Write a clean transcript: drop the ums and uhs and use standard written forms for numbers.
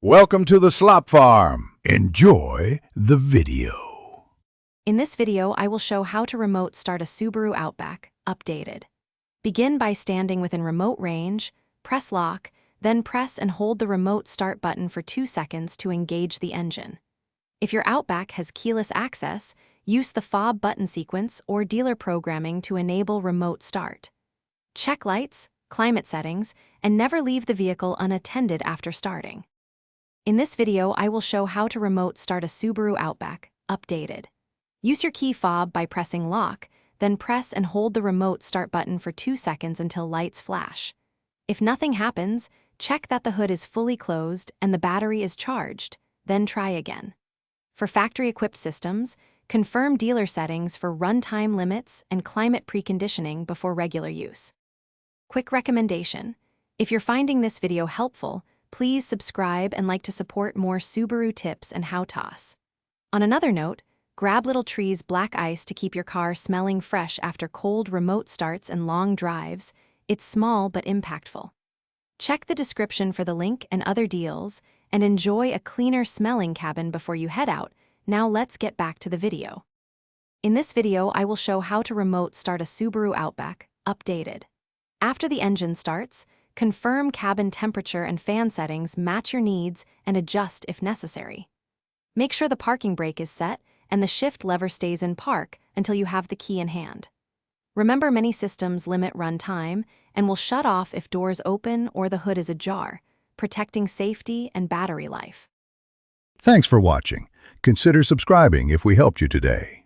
Welcome to the Slop Farm. Enjoy the video. In this video, I will show how to remote start a Subaru Outback, updated. Begin by standing within remote range, press lock, then press and hold the remote start button for 2 seconds to engage the engine. If your Outback has keyless access, use the fob button sequence or dealer programming to enable remote start. Check lights, climate settings, and never leave the vehicle unattended after starting. In this video, I will show how to remote start a Subaru Outback, updated. Use your key fob by pressing lock, then press and hold the remote start button for 2 seconds until lights flash. If nothing happens, check that the hood is fully closed and the battery is charged, then try again. For factory-equipped systems, confirm dealer settings for runtime limits and climate preconditioning before regular use. Quick recommendation: if you're finding this video helpful, please subscribe and like to support more Subaru tips and how-tos. On another note, grab Little Tree's black ice to keep your car smelling fresh after cold remote starts and long drives. It's small but impactful. Check the description for the link and other deals, and enjoy a cleaner smelling cabin before you head out. Now let's get back to the video. In this video, I will show how to remote start a Subaru Outback, updated. After the engine starts, confirm cabin temperature and fan settings match your needs and adjust if necessary. Make sure the parking brake is set and the shift lever stays in park until you have the key in hand. Remember, many systems limit run time and will shut off if doors open or the hood is ajar, protecting safety and battery life. Thanks for watching. Consider subscribing if we helped you today.